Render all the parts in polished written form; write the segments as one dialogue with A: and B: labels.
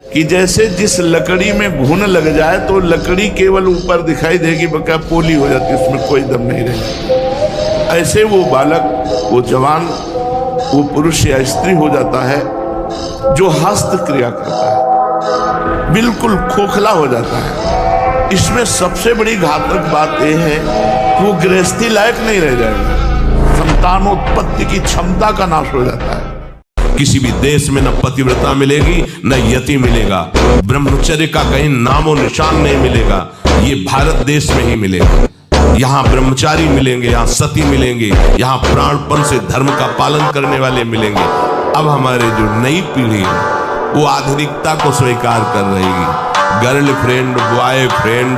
A: कि जैसे जिस लकड़ी में घुन लग जाए तो लकड़ी केवल ऊपर दिखाई देगी, बका पोली हो जाती, उसमें कोई दम नहीं रहेगा। ऐसे वो बालक, वो जवान, वो पुरुष या स्त्री हो जाता है जो हस्त क्रिया करता है, बिल्कुल खोखला हो जाता है। इसमें सबसे बड़ी घातक बात यह है कि वो गृहस्थी लायक नहीं रह जाएगा, संतानोत्पत्ति की क्षमता का नाश हो जाता है।
B: किसी भी देश में न पतिव्रता मिलेगी न यति मिलेगा, ब्रह्मचर्य का कहीं नामो निशान नहीं मिलेगा। ये भारत देश में ही मिलेगा। यहाँ ब्रह्मचारी मिलेंगे, यहाँ सती मिलेंगे, यहाँ प्राणपण से धर्म का पालन करने वाले मिलेंगे। अब हमारे जो नई पीढ़ी है वो आधुनिकता को स्वीकार कर रहेगी। गर्लफ्रेंड, बॉयफ्रेंड,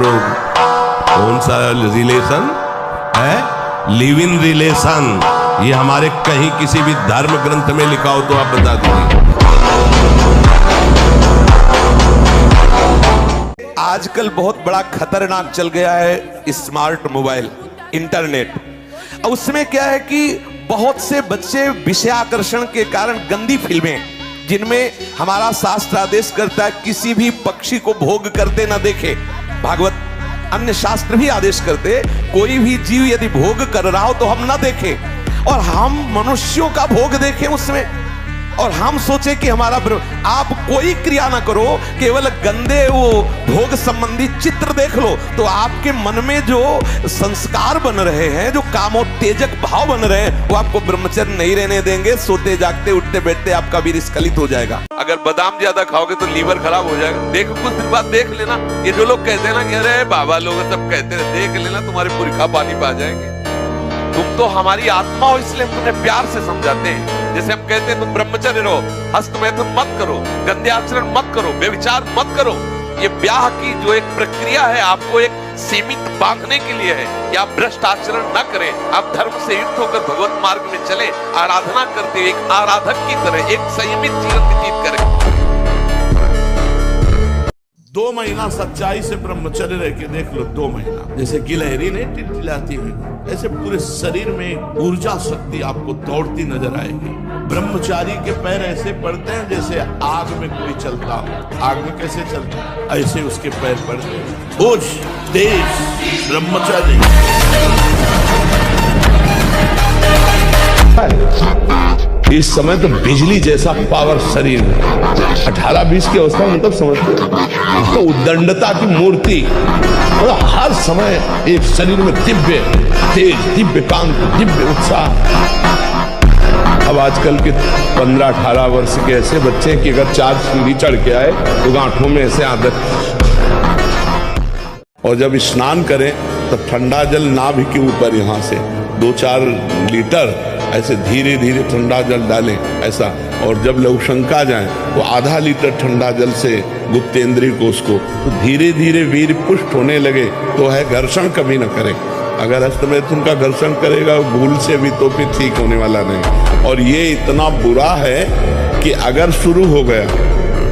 B: कौन सा रिलेशन है, लिव इन रिलेशन, ये हमारे कहीं किसी भी धर्म ग्रंथ में लिखा हो तो आप बता दीजिए। आजकल बहुत बड़ा खतरनाक चल गया है स्मार्ट मोबाइल, इंटरनेट। उसमें क्या है कि बहुत से बच्चे विषयाकर्षण के कारण गंदी फिल्में, जिनमें हमारा शास्त्र आदेश करता है किसी भी पक्षी को भोग करते ना देखे, भागवत अन्य शास्त्र भी आदेश करते कोई भी जीव यदि भोग कर रहा हो तो हम ना देखें, और हम मनुष्यों का भोग देखें उसमें, और हम सोचे कि हमारा आप कोई क्रिया ना करो, केवल गंदे वो भोग संबंधी चित्र देख लो तो आपके मन में जो संस्कार बन रहे हैं, जो कामोत्तेजक भाव बन रहे हैं, वो आपको ब्रह्मचर्य नहीं रहने देंगे। सोते जागते उठते बैठते आपका वीर्य स्खलित हो जाएगा। अगर बादाम ज्यादा खाओगे तो लीवर खराब हो जाएगा। देखो कुछ दिन बाद देख लेना, ये जो लोग कहते हैं ना कि अरे बाबा लोग सब कहते हैं, देख लेना तुम्हारे पुरखा पानी पा जाएंगे। तुम तो हमारी आत्मा हो, इसलिए हम तुम्हें प्यार से समझाते हैं। जैसे हम कहते हैं तुम ब्रह्मचर्य रहो, हस्त मैथुन मत करो, गंदे आचरण मत करो, व्यभिचार मत करो। ये ब्याह की जो एक प्रक्रिया है आपको एक सीमित बांधने के लिए है कि आप भ्रष्ट आचरण न करें, आप धर्म से युक्त होकर भगवत मार्ग में चलें, आराधना करते हुए एक आराधक की तरह एक संयमित जीवन व्यतीत करें।
A: 2 महीना सच्चाई से ब्रह्मचर्य रह के देख लो, 2 महीना, जैसे गिलहरी नहीं टिलटिलाती हुई, ऐसे पूरे शरीर में ऊर्जा शक्ति आपको दौड़ती नजर आएगी। ब्रह्मचारी के पैर ऐसे पड़ते हैं जैसे आग में कोई चलता हो। आग में कैसे चलता है, ऐसे उसके पैर पड़ते हैं। होश, तेज ब्रह्मचारी।
B: इस समय तो बिजली जैसा पावर शरीर में, 18-20 की अवस्था मतलब समझते तो उद्दंडता की मूर्ति, और हर समय एक शरीर में दिव्य तेज, दिव्य कांति, दिव्य उत्साह। अब आजकल के 15-18 वर्ष के ऐसे बच्चे कि अगर 4 सीढ़ी चढ़ के आए तो गांठों में ऐसे आदत, और जब स्नान करें तो ठंडा जल नाभि के ऊपर यहाँ से 2-4 लीटर ऐसे धीरे धीरे ठंडा जल डालें ऐसा, और जब लघुशंका जाए तो आधा लीटर ठंडा जल से गुप्तेंद्रिय कोष को, तो धीरे धीरे वीर पुष्ट होने लगे तो है घर्षण कभी न करे। अगर हस्तमैथुन का घर्षण करेगा भूल से भी तो फिर ठीक होने वाला नहीं। और ये इतना बुरा है कि अगर शुरू हो गया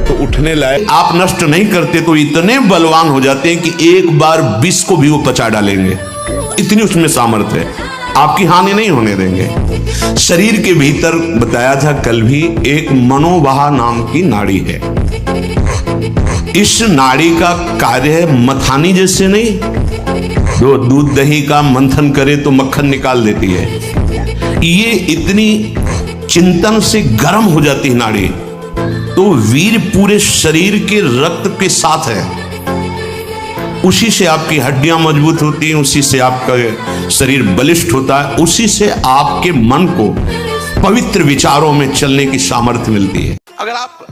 B: तो उठने लायक आप नष्ट नहीं करते तो इतने बलवान हो जाते हैं कि एक बार विष को भी वो पचा डालेंगे, इतनी उसमें सामर्थ्य है, आपकी हानि नहीं होने देंगे। शरीर के भीतर बताया था कल भी एक मनोवाह नाम की नाड़ी है। इस नाड़ी का कार्य है मथानी जैसे नहीं, जो दूध दही का मंथन करे तो मक्खन निकाल देती है, ये इतनी चिंतन से गर्म हो जाती है नाड़ी, तो वीर पूरे शरीर के रक्त के साथ है, उसी से आपकी हड्डियां मजबूत होती हैं, उसी से आपका शरीर बलिष्ठ होता है, उसी से आपके मन को पवित्र विचारों में चलने की सामर्थ्य मिलती है। अगर आप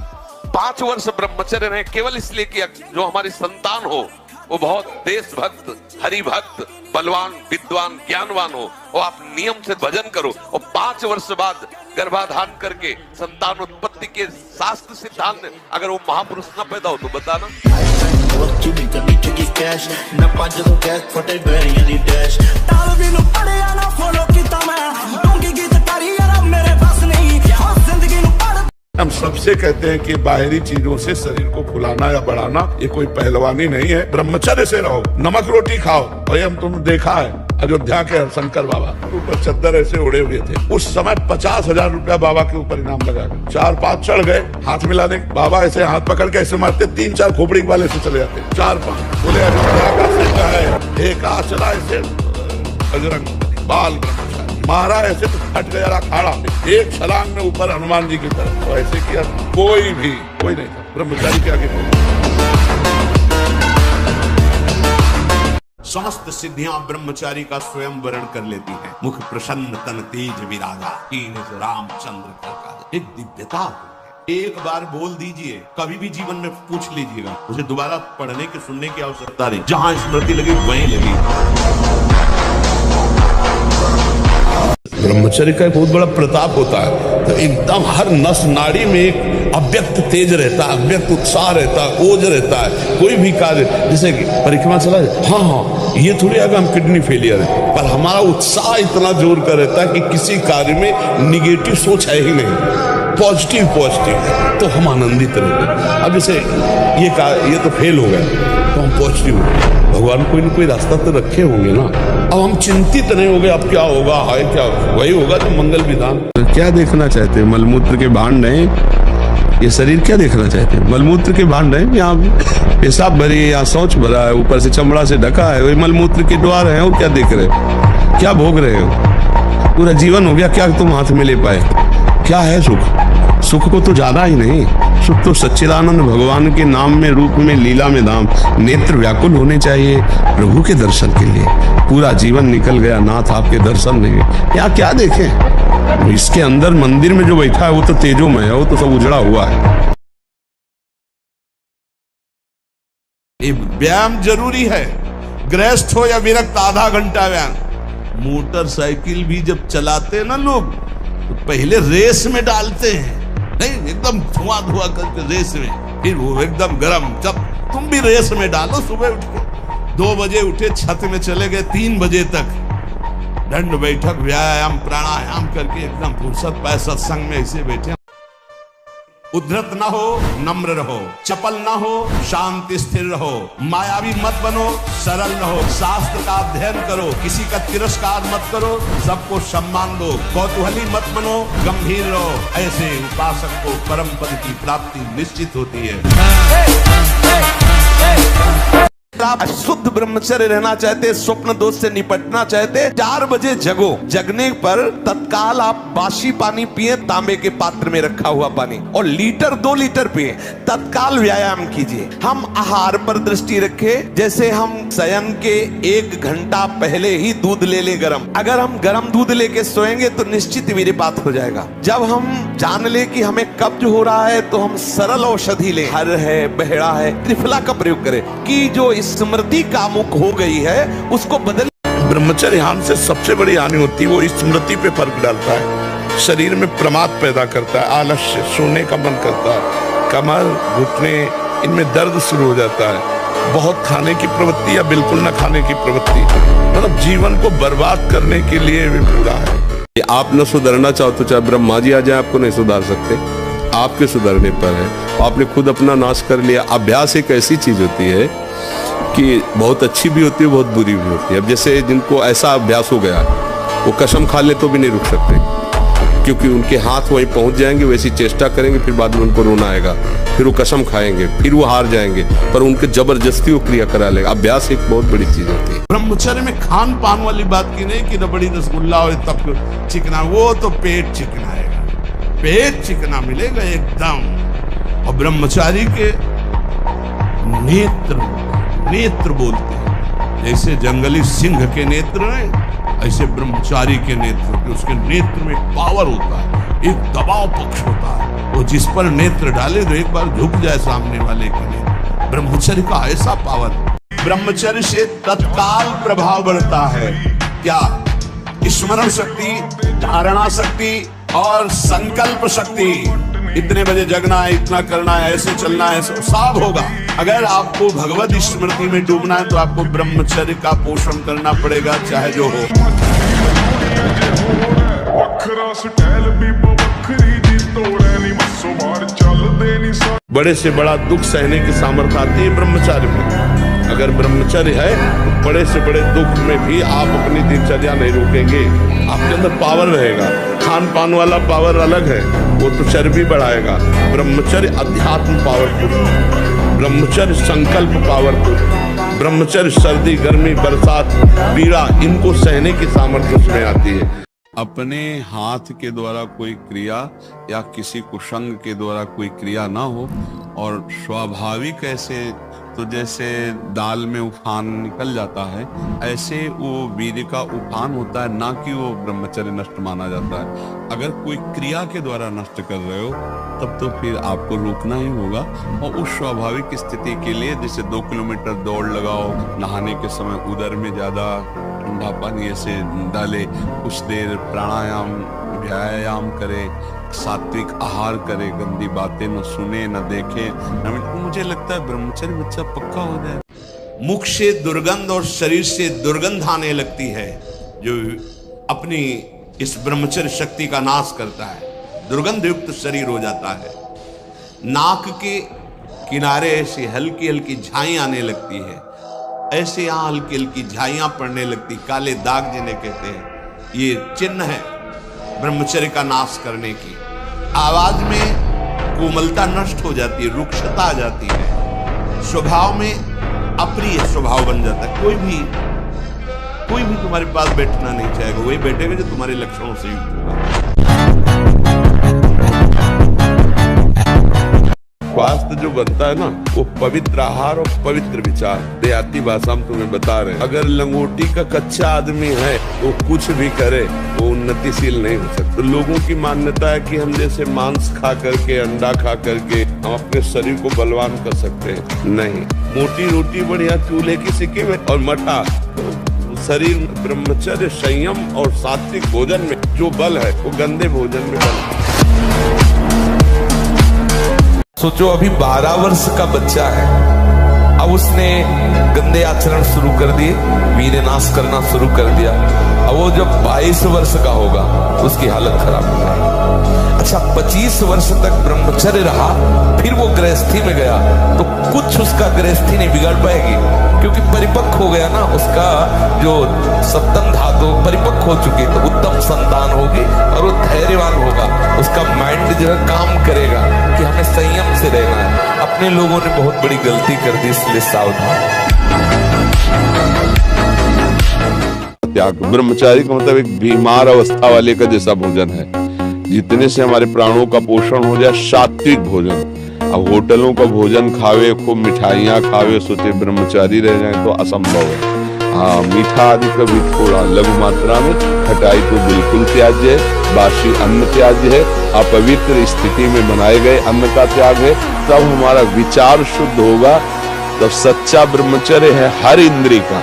B: 5 वर्ष ब्रह्मचर्य रहे केवल इसलिए कि जो हमारी संतान हो वो बहुत देशभक्त, हरिभक्त, बलवान, विद्वान, ज्ञानवान हो, और आप नियम से भजन करो, और 5 वर्ष बाद गर्भाधान करके संतान उत्पत्ति के शास्त्र सिद्धांत अगर वो महापुरुष न पैदा हो तो बताना।
A: हम सबसे कहते हैं कि बाहरी चीजों से शरीर को फुलाना या बढ़ाना ये कोई पहलवानी नहीं है। ब्रह्मचर्य से रहो, नमक रोटी खाओ, भाई हम तुमने देखा है
B: अयोध्या के शंकर बाबा ऊपर चद्दर ऐसे उड़े हुए थे। उस समय 50,000 रुपया बाबा के ऊपर इनाम लगा। 4-5 चढ़ गए, हाथ मिलाने, बाबा ऐसे हाथ पकड़ के ऐसे मारते, 3-4 खोपड़ी वाले से चले जाते। 4-5 बोले अयोध्या का सिंह है, एक आ चला ऐसे बजरंग बाल मारा ऐसे तो फट गया अखाड़ा, एक छलांग में ऊपर हनुमान जी की तरफ। तो ऐसे किया, कोई नहीं था ब्रह्मचारी के आगे।
C: समस्त सिद्धियां ब्रह्मचारी का स्वयं वर्ण कर लेती हैं। मुख प्रसन्न तन तेज विरागा, कीन रामचंद्र का एक दिव्यता है। एक बार बोल दीजिए, कभी भी जीवन में पूछ लीजिएगा, उसे दोबारा पढ़ने के सुनने की आवश्यकता नहीं। जहां स्मृति लगी वहीं लगी।
B: ब्रह्मचर्य का एक बहुत बड़ा प्रताप होता है। तो एकदम हर नस नाड़ी में एक अव्यक्त तेज रहता है, अव्यक्त उत्साह रहता है, ओज रहता है। कोई भी कार्य, जैसे परिक्रमा चला जाए, हाँ ये थोड़ी आगे हम किडनी फेलियर है, पर हमारा उत्साह इतना जोर का रहता है कि किसी कार्य में निगेटिव सोच है ही नहीं, पॉजिटिव तो हम आनंदित रहते। अब जैसे ये तो फेल हो गया तो हम पॉजिटिव हो गए, भगवान कोई न कोई रास्ता तो रखे होंगे ना। अब हम चिंतित नहीं हो गए अब क्या होगा, हाय क्या, वही होगा तो मंगल विधान।
D: क्या देखना चाहते हैं? मलमूत्र के भांड हैं, ये शरीर क्या देखना चाहते हैं? मलमूत्र के भांड हैं, यहाँ पेशाब भरी है, यहाँ शौच भरा है, ऊपर से चमड़ा से ढका है, वही मलमूत्र के द्वार है। और क्या देख रहे हो, क्या भोग रहे हो? पूरा जीवन हो गया, क्या तुम हाथ में ले पाए? क्या है सुख? सुख को तो ज्यादा ही नहीं, सुख तो सच्चिदानंद भगवान के नाम में, रूप में, लीला में धाम। नेत्र व्याकुल होने चाहिए प्रभु के दर्शन के लिए। पूरा जीवन निकल गया, नाथ आपके दर्शन नहीं, यहाँ क्या देखें? इसके अंदर मंदिर में जो बैठा है वो तो तेजोमय है, वो तो सब उजड़ा हुआ है।
A: व्यायाम जरूरी है, गृहस्थ हो या विरक्त, आधा घंटा व्यायाम। मोटरसाइकिल भी जब चलाते ना लोग तो पहले रेस में डालते हैं, नहीं एकदम धुआं करके रेस में, फिर वो एकदम गरम। जब तुम भी रेस में डालो, सुबह उठ के 2 बजे उठे, छत में चले गए 3 बजे तक, दंड बैठक व्यायाम प्राणायाम करके एकदम फुर्सत पाए, सत्संग में ऐसे बैठे। उद्धत ना हो, नम्र रहो, चपल ना हो, शांति स्थिर रहो, मायावी मत बनो, सरल रहो, शास्त्र का अध्ययन करो, किसी का तिरस्कार मत करो, सबको सम्मान दो, कौतूहली मत बनो, गंभीर रहो। ऐसे उपासक को परम पद की प्राप्ति निश्चित होती है। आप शुद्ध ब्रह्मचर्य रहना चाहते, स्वप्न दोष से निपटना चाहते, 4 बजे जगो। जगने पर तत्काल आप बासी पानी पिए, तांबे के पात्र में रखा हुआ पानी, और 2 लीटर पिए। तत्काल व्यायाम कीजिए। हम आहार पर दृष्टि रखें, जैसे हम शयन के 1 घंटा पहले ही दूध ले ले गरम। अगर हम गरम दूध लेके सोएंगे तो निश्चित वीर्यपात हो जाएगा। जब हम जान ले कि हमें कब्ज हो रहा है तो हम सरल औषधि लें, हर है, बहेड़ा है, त्रिफला का प्रयोग करें कि जो स्मृति कामुक हो गई है उसको बदल।
B: ब्रह्मचर्य हानि से सबसे बड़ी हानि होती है, वो स्मृति पे फर्क डालता है, शरीर में प्रमाद पैदा करता है, आलस्य, सोने का मन करता है, कमर, घुटने, इनमें दर्द शुरू हो जाता है, बहुत खाने की प्रवृत्ति या बिल्कुल न खाने की प्रवृत्ति, मतलब जीवन को बर्बाद करने के लिए भी पूरा है।
D: आप न सुधरना चाहो तो चाहे ब्रह्मा जी आ जाए, आपको नहीं सुधार सकते। आपके सुधरने पर है, आपने खुद अपना नाश कर लिया। अभ्यास एक ऐसी चीज होती है कि बहुत अच्छी भी होती है, बहुत बुरी भी होती है। अब जैसे जिनको ऐसा अभ्यास हो गया, वो कसम खा ले तो भी नहीं रुक सकते, क्योंकि उनके हाथ वहीं पहुंच जाएंगे, वैसी चेष्टा करेंगे, फिर बाद में उनको रोना आएगा, फिर वो कसम खाएंगे, फिर वो हार जाएंगे, पर उनके जबरदस्ती वो क्रिया करा लेगा। अभ्यास एक बहुत बड़ी चीज होती है।
A: ब्रह्मचर्य में खान पान वाली बात की नहीं कि रबड़ी रसगुल्ला और तब चिकना, वो तो पेट चिकनाएगा, पेट चिकना मिलेगा एकदम। और ब्रह्मचारी के नेत्र बोलते हैं, जैसे जंगली सिंह के नेत्र हैं, ऐसे ब्रह्मचारी के नेत्र, उसके नेत्र में पावर होता है, एक दबाव पक्ष होता है, वो जिस पर नेत्र डाले तो एक बार झुक जाए सामने वाले के नेत्र। ब्रह्मचर्य का ऐसा पावर। ब्रह्मचर्य से तत्काल प्रभाव बढ़ता है, क्या? स्मरण शक्ति, धारणा शक्ति और संकल्प शक्ति। इतने बजे जगना है, इतना करना है, ऐसे चलना है, सब होगा। अगर आपको भगवत स्मृति में डूबना है तो आपको ब्रह्मचर्य का पोषण करना पड़ेगा, चाहे जो हो।
B: बड़े से बड़ा दुख सहने की सामर्थ्य आती है ब्रह्मचार्य में। अगर ब्रह्मचर्य है तो बड़े से बड़े दुख में भी आप अपनी दिनचर्या नहीं रोकेंगे, आपके अंदर पावर रहेगा। खान पान वाला पावर अलग है, वो तो चर्बी बढ़ाएगा। ब्रह्मचर्य अध्यात्म पावरफुल, ब्रह्मचर्य संकल्प पावरफुल, ब्रह्मचर्य सर्दी गर्मी बरसात पीड़ा इनको सहने की सामर्थ्य उसमें आती है।
D: अपने हाथ के द्वारा कोई क्रिया या किसी कुसंग के द्वारा कोई क्रिया ना हो, और स्वाभाविक ऐसे तो जैसे दाल में उफान निकल जाता है, ऐसे वो वीर्य का उफान होता है, ना कि वो ब्रह्मचर्य नष्ट माना जाता है। अगर कोई क्रिया के द्वारा नष्ट कर रहे हो तब तो फिर आपको रुकना ही होगा, और उस स्वाभाविक स्थिति के लिए जैसे 2 किलोमीटर दौड़ लगाओ, नहाने के समय उदर में ज्यादा ठंडा पानी ऐसे डाले, कुछ देर प्राणायाम व्यायाम करे, सात्विक आहार करे, गंदी बातें न सुने न देखे, मुझे लगता है ब्रह्मचर्य बच्चा पक्का हो जाए।
C: मुख से दुर्गंध और शरीर से दुर्गंध आने लगती है, जो अपनी इस ब्रह्मचर्य शक्ति का नाश करता है। दुर्गंध युक्त शरीर हो जाता है। नाक के किनारे ऐसी हल्की हल्की झाई आने लगती है, ऐसे यहां हल्की हल्की झाइयां पड़ने लगती, काले दाग जिन्हें कहते हैं, ये चिन्ह है ब्रह्मचर्य का नाश करने की। आवाज में कोमलता नष्ट हो जाती है, रुक्षता आ जाती है, स्वभाव में अप्रिय स्वभाव बन जाता है। कोई भी तुम्हारे पास बैठना नहीं चाहेगा, वही बैठेगा जो तुम्हारे लक्षणों से युक्त होगा।
B: स्वास्थ्य जो बनता है ना, वो पवित्र आहार और पवित्र विचार। देहाती भाषा में तुम्हें बता रहे हैं, अगर लंगोटी का कच्चा आदमी है तो कुछ भी करे वो उन्नतिशील नहीं हो सकता। तो लोगों की मान्यता है कि हम जैसे मांस खा करके, अंडा खा करके हम अपने शरीर को बलवान कर सकते हैं। नहीं, मोटी रोटी बढ़िया चूल्हे की सिक्की में और मठा, शरीर ब्रह्मचर्य संयम और सात्विक भोजन में जो बल है वो गंदे भोजन में बल है।
E: सोचो अभी 12 वर्ष का बच्चा है, अब उसने गंदे आचरण शुरू कर दिए, वीर्य नाश करना शुरू कर दिया। अब वो जब 22 वर्ष का होगा उसकी हालत खराब हो जाएगी। अच्छा 25 वर्ष तक ब्रह्मचर्य रहा, फिर वो गृहस्थी में गया तो कुछ उसका गृहस्थी नहीं बिगाड़ पाएगी, क्योंकि परिपक्व हो गया ना, उसका जो सप्तम धातु परिपक्व हो चुकी, तो उत्तम संतान होगी और वो धैर्यवान होगा। उसका माइंड जो है काम करेगा कि हमें संयम से रहना है। अपने लोगों ने बहुत बड़ी गलती कर दी, इसलिए सावधान।
B: त्याग ब्रह्मचारी का मतलब एक बीमार अवस्था वाले का जैसा भोजन है, जितने से हमारे प्राणों का पोषण हो जाए, सात्विक भोजन। अब होटलों का भोजन खावे, खूब मिठाइयाँ खावे, सोचे ब्रह्मचारी रह जाए तो असंभव है। हाँ, मीठा आदि कभी थोड़ा लघु मात्रा में, खटाई तो बिल्कुल त्याज्य है, बासी अन्न त्याज्य है, अपवित्र स्थिति में बनाए गए अन्न का त्याग है। तब हमारा विचार शुद्ध होगा, तब सच्चा ब्रह्मचर्य है हर इंद्रिय का।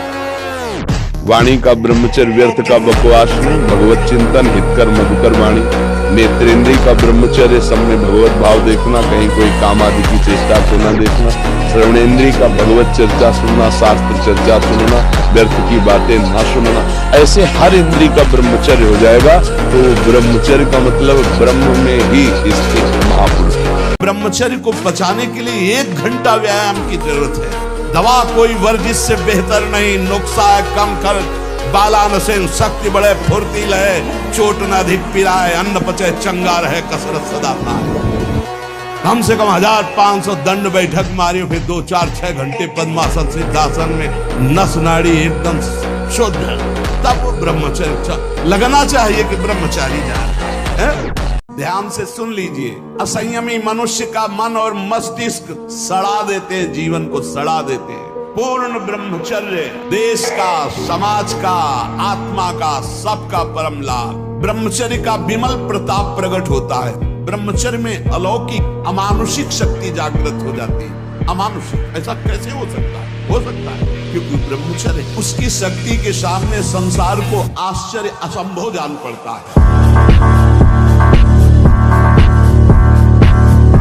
B: वाणी का ब्रह्मचर्य व्यर्थ का बकवास नहीं, भगवत चिंतन हितकर मधुकर वाणी। नेत्रेंद्रिय का ब्रह्मचर्य सबने भगवत भाव देखना, कहीं कोई काम आदि की चेष्टा को न देखना। श्रवणेन्द्रिय का भगवत चर्चा सुनना, शास्त्र चर्चा सुनना, व्यर्थ की बातें ना सुनना। ऐसे हर इंद्रिय का ब्रह्मचर्य हो जाएगा, तो ब्रह्मचर्य का मतलब ब्रह्म में ही स्थित महापुरुष।
C: ब्रह्मचर्य को बचाने के लिए 1 घंटा व्यायाम की जरूरत है। दवा कोई वर्जिश से बेहतर नहीं, नुक्सा है कम खर्च, बाला नसेन शक्ति बढ़े फुर्तील है, चोट न अधिक पिराए, अन्न पचे चंगा रहे, कसरत सदा पाए। कम से कम 1500 दंड बैठक मारी, फिर 2, 4, 6 घंटे पद्मासन सिद्धासन में नस नाड़ी एकदम शुद्ध, तब वो ब्रह्मचर्य लगना चाहिए कि ब्रह्मचारी जा रहे हैं। ध्यान से सुन लीजिए, असंयमी मनुष्य का मन और मस्तिष्क सड़ा देते हैं, जीवन को सड़ा देते हैं। पूर्ण ब्रह्मचर्य देश का, समाज का, आत्मा का, सबका परम लाभ। ब्रह्मचर्य का विमल प्रताप प्रकट होता है। ब्रह्मचर्य में अलौकिक अमानुषिक शक्ति जागृत हो जाती है। अमानुषिक ऐसा कैसे हो सकता है? हो सकता है क्योंकि ब्रह्मचर्य उसकी शक्ति के सामने संसार को आश्चर्य असंभव जान पड़ता है।